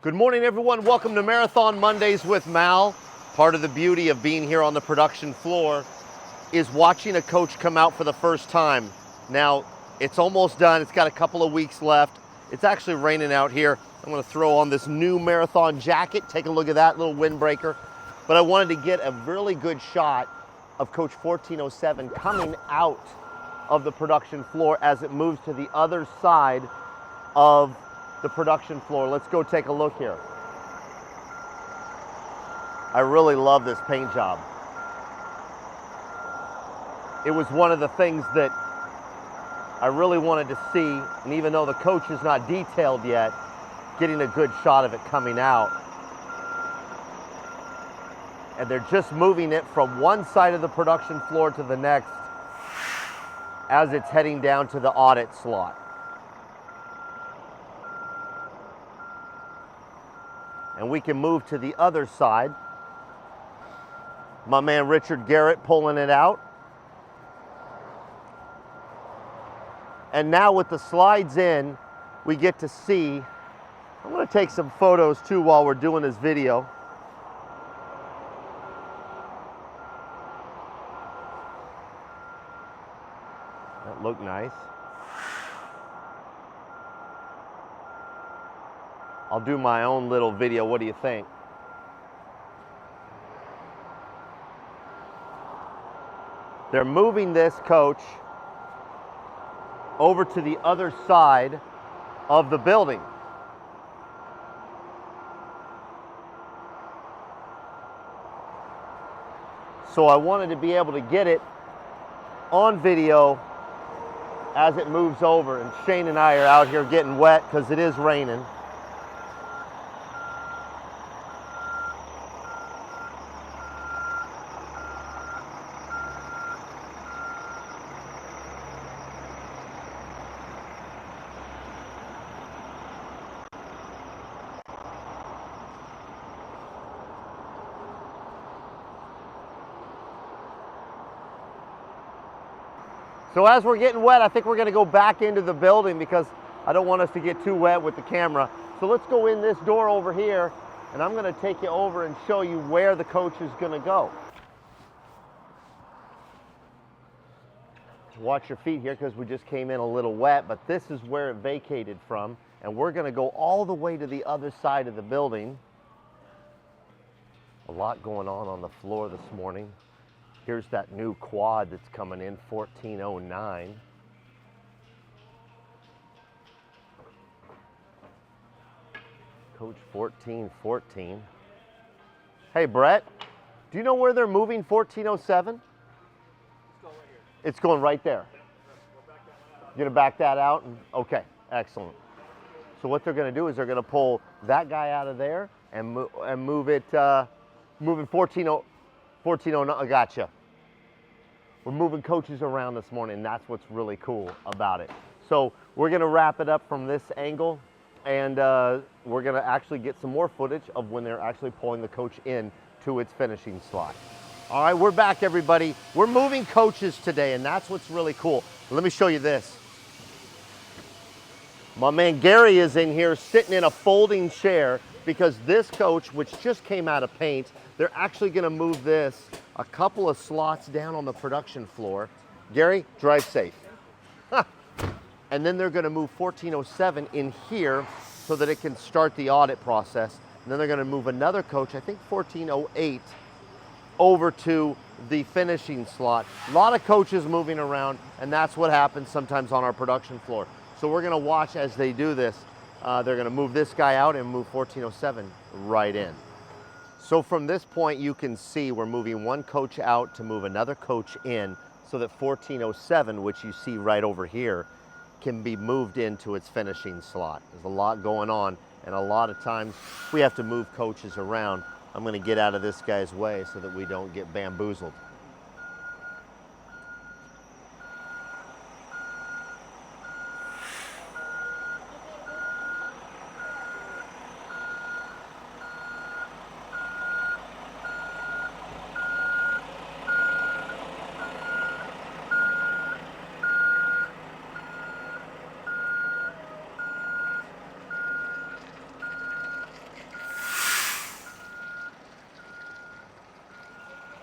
Good morning, everyone. Welcome to Marathon Mondays with Mal. Part of the beauty of being here on the production floor is watching a coach come out for the first time. Now, it's almost done. It's got a couple of weeks left. It's actually raining out here. I'm gonna throw on this new Marathon jacket. Take a look at that little windbreaker. But I wanted to get a really good shot of Coach 1407 coming out of the production floor as it moves to the other side of the production floor. Let's go take a look here. I really love this paint job. It was one of the things that I really wanted to see, and even though the coach is not detailed yet, getting a good shot of it coming out. And they're just moving it from one side of the production floor to the next as it's heading down to the audit slot. And we can move to the other side. My man Richard Garrett pulling it out. And now with the slides in, we get to see, I'm gonna take some photos too while we're doing this video. That looked nice. I'll do my own little video. What do you think? They're moving this coach over to the other side of the building. So I wanted to be able to get it on video as it moves over. And Shane and I are out here getting wet because it is raining. So as we're getting wet, I think we're gonna go back into the building because I don't want us to get too wet with the camera. So let's go in this door over here, and I'm gonna take you over and show you where the coach is gonna go. Watch your feet here because we just came in a little wet, but this is where it vacated from, and we're gonna go all the way to the other side of the building. A lot going on the floor this morning. Here's that new quad that's coming in, 1409. Coach 1414. Hey, Brett, do you know where they're moving 1407? It's going right here. It's going right there. You're gonna back that out? Okay, excellent. So what they're gonna do is they're gonna pull that guy out of there and move it, moving 1409, I gotcha. We're moving coaches around this morning, and that's what's really cool about it. So we're gonna wrap it up from this angle, and we're gonna actually get some more footage of when they're actually pulling the coach in to its finishing slot. All right, we're back, everybody. We're moving coaches today, and that's what's really cool. Let me show you this. My man Gary is in here sitting in a folding chair because this coach, which just came out of paint, they're actually gonna move this a couple of slots down on the production floor. Gary, drive safe. And then they're gonna move 1407 in here so that it can start the audit process. And then they're gonna move another coach, I think 1408, over to the finishing slot. A lot of coaches moving around, and that's what happens sometimes on our production floor. So we're gonna watch as they do this. They're gonna move this guy out and move 1407 right in. So from this point, you can see we're moving one coach out to move another coach in so that 1407, which you see right over here, can be moved into its finishing slot. There's a lot going on, and a lot of times we have to move coaches around. I'm gonna get out of this guy's way so that we don't get bamboozled.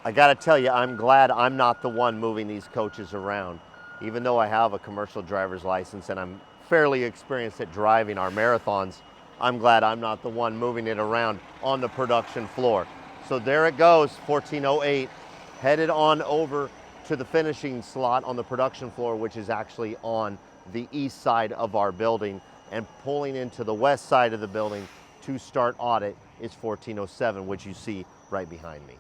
I gotta tell you, I'm glad I'm not the one moving these coaches around. Even though I have a commercial driver's license and I'm fairly experienced at driving our marathons, I'm glad I'm not the one moving it around on the production floor. So there it goes, 1408, headed on over to the finishing slot on the production floor, which is actually on the east side of our building, and pulling into the west side of the building to start audit is 1407, which you see right behind me.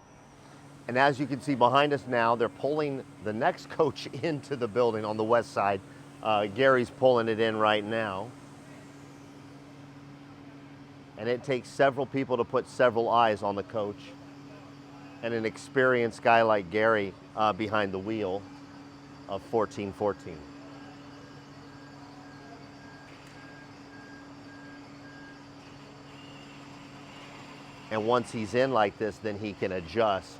And as you can see behind us now, they're pulling the next coach into the building on the west side. Gary's pulling it in right now. And it takes several people to put several eyes on the coach, and an experienced guy like Gary behind the wheel of 1414. And once he's in like this, then he can adjust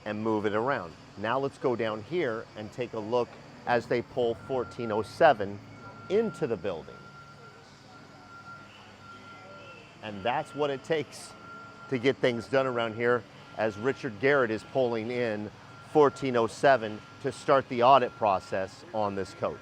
and move it around. Now let's go down here and take a look as they pull 1407 into the building. And that's what it takes to get things done around here, as Richard Garrett is pulling in 1407 to start the audit process on this coach.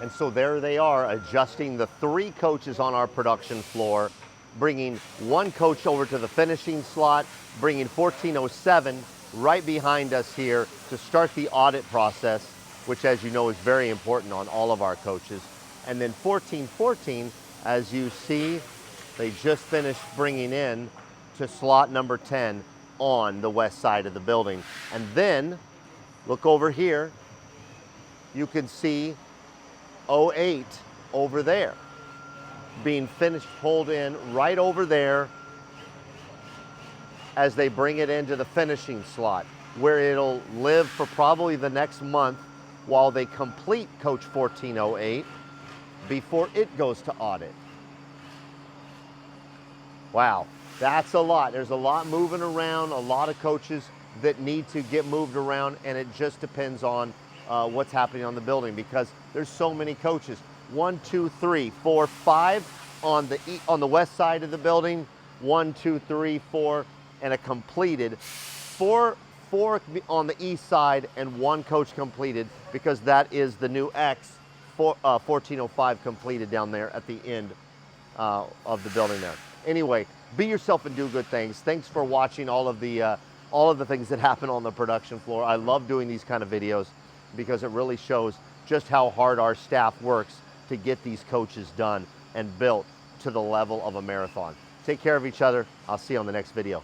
And so there they are, adjusting the 3 coaches on our production floor, bringing one coach over to the finishing slot, bringing 1407 right behind us here to start the audit process, which, as you know, is very important on all of our coaches. And then 1414, as you see, they just finished bringing in to slot number 10 on the west side of the building. And then, look over here, you can see 08 over there, being finished, pulled in right over there as they bring it into the finishing slot, where it'll live for probably the next month while they complete coach 1408 before it goes to audit. Wow, that's a lot. There's a lot moving around, a lot of coaches that need to get moved around, and it just depends on what's happening on the building, because there's so many coaches. 1, 2, 3, 4, 5 on the west side of the building. 1, 2, 3, 4, and a completed. 4 on the east side, and 1 coach completed, because that is the new X 1405 completed down there at the end of the building there. Anyway, be yourself and do good things. Thanks for watching all of the things that happen on the production floor. I love doing these kind of videos, because it really shows just how hard our staff works to get these coaches done and built to the level of a marathon. Take care of each other. I'll see you on the next video.